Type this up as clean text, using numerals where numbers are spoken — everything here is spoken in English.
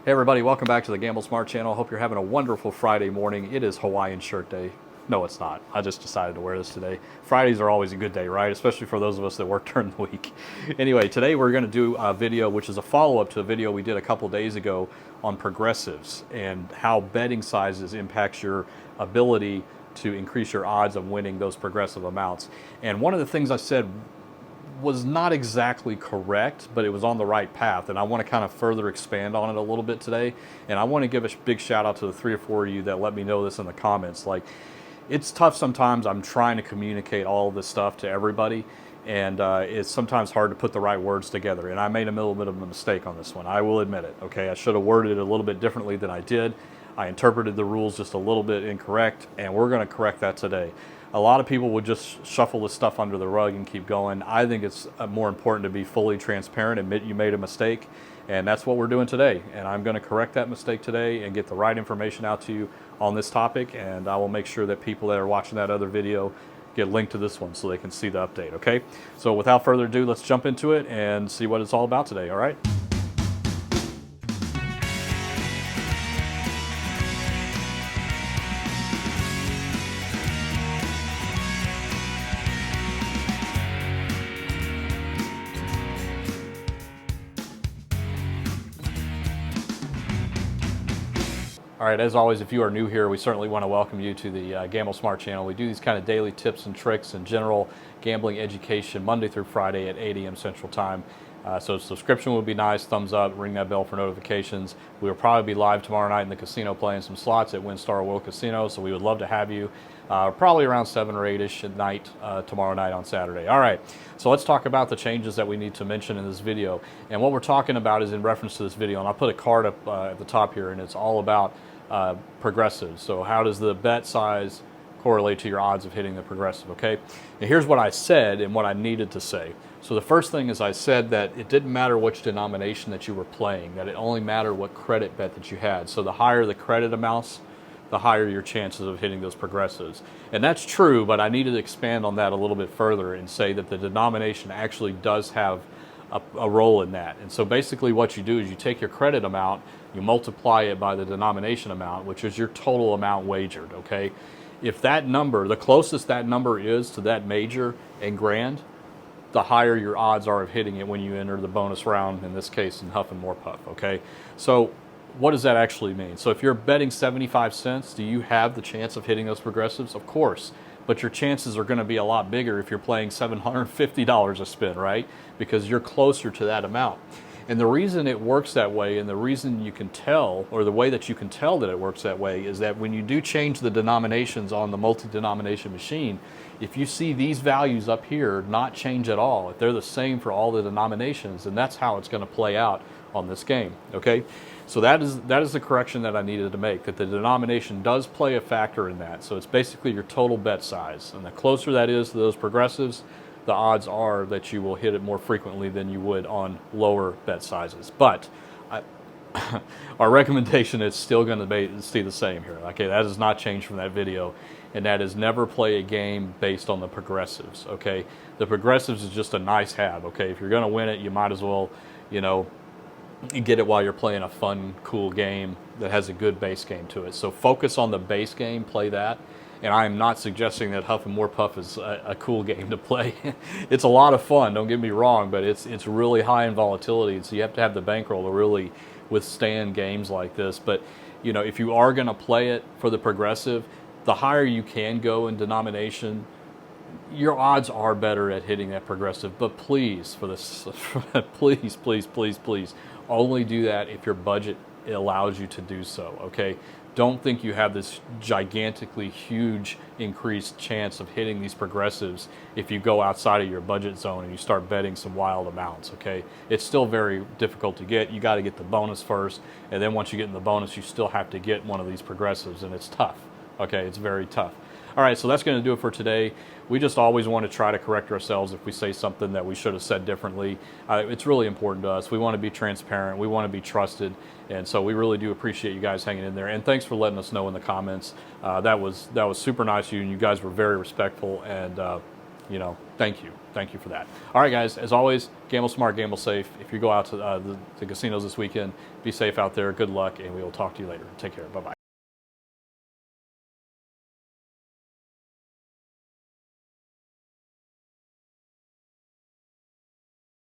Hey everybody, welcome back to the Gamble Smart channel. Hope you're having a wonderful Friday morning. It is Hawaiian shirt day. No, it's not. I just decided to wear this today. Fridays are always a good day, right? Especially for those of us that work during the week. Anyway, today we're going to do a video which is a follow-up to a video we did a couple days ago on progressives and how betting sizes impacts your ability to increase your odds of winning those progressive amounts. And one of the things I said was not exactly correct, but it was on the right path, and I want to kind of further expand on it a little bit today. And I want to give a big shout out to the 3 or 4 of you that let me know this in the comments. Like, it's tough sometimes. I'm trying to communicate all of this stuff to everybody, and it's sometimes hard to put the right words together, and I made a little bit of a mistake on this one. I will admit it, okay? I should have worded it a little bit differently than I did. I interpreted the rules just a little bit incorrect, and we're going to correct that today. A lot of people would just shuffle this stuff under the rug and keep going. I think it's more important to be fully transparent, admit you made a mistake, and that's what we're doing today. And I'm going to correct that mistake today and get the right information out to you on this topic, and I will make sure that people that are watching that other video get linked to this one so they can see the update, okay? So without further ado, let's jump into it and see what it's all about today, all right? All right, as always, if you are new here, we certainly want to welcome you to the Gamble Smart channel. We do these kind of daily tips and tricks and general gambling education Monday through Friday at 8 a.m. Central Time. So subscription would be nice, thumbs up, ring that bell for notifications. We will probably be live tomorrow night in the casino playing some slots at WinStar World Casino, so we would love to have you probably around 7 or 8-ish at night tomorrow night on Saturday. All right, so let's talk about the changes that we need to mention in this video. And what we're talking about is in reference to this video, and I'll put a card up at the top here, and it's all about progressives. So how does the bet size correlate to your odds of hitting the progressive, okay? And here's what I said and what I needed to say. So the first thing is I said that it didn't matter which denomination that you were playing, that it only mattered what credit bet that you had. So the higher the credit amounts, the higher your chances of hitting those progressives. And that's true, but I needed to expand on that a little bit further and say that the denomination actually does have a role in that. And so basically what you do is you take your credit amount, you multiply it by the denomination amount, which is your total amount wagered, okay? If that number, the closest that number is to that major and grand, the higher your odds are of hitting it when you enter the bonus round, in this case in Huff and More Puff, okay? So what does that actually mean? So if you're betting 75 cents, do you have the chance of hitting those progressives? Of course. But your chances are going to be a lot bigger if you're playing $750 a spin, right? Because you're closer to that amount. And the reason it works that way, and the reason you can tell, or the way that you can tell that it works that way, is that when you do change the denominations on the multi-denomination machine, if you see these values up here not change at all, if they're the same for all the denominations, then that's how it's going to play out on this game, okay? So that is the correction that I needed to make, that the denomination does play a factor in that. So it's basically your total bet size. And the closer that is to those progressives, the odds are that you will hit it more frequently than you would on lower bet sizes. But our recommendation is still going to stay the same here. Okay, that has not changed from that video, and that is never play a game based on the progressives. Okay, the progressives is just a nice have. Okay, if you're going to win it, you might as well, you know, get it while you're playing a fun, cool game that has a good base game to it. So focus on the base game, play that. And I am not suggesting that Huff and More Puff is a cool game to play. It's a lot of fun, don't get me wrong, but it's really high in volatility, so you have to have the bankroll to really withstand games like this. But you know, if you are going to play it for the progressive, the higher you can go in denomination, your odds are better at hitting that progressive. But please, for this, please, please, please, please, only do that if your budget allows you to do so, okay? Don't think you have this gigantically huge increased chance of hitting these progressives if you go outside of your budget zone and you start betting some wild amounts, okay? It's still very difficult to get. You got to get the bonus first, and then once you get in the bonus, you still have to get one of these progressives, and it's tough, okay? It's very tough. All right, so that's going to do it for today. We just always want to try to correct ourselves if we say something that we should have said differently. It's really important to us. We want to be transparent. We want to be trusted. And so we really do appreciate you guys hanging in there. And thanks for letting us know in the comments. That was super nice of you, and you guys were very respectful. And, you know, thank you. thank you for that. All right, guys, as always, gamble smart, gamble safe. If you go out to the casinos this weekend, be safe out there. Good luck, and we will talk to you later. Take care. Bye-bye.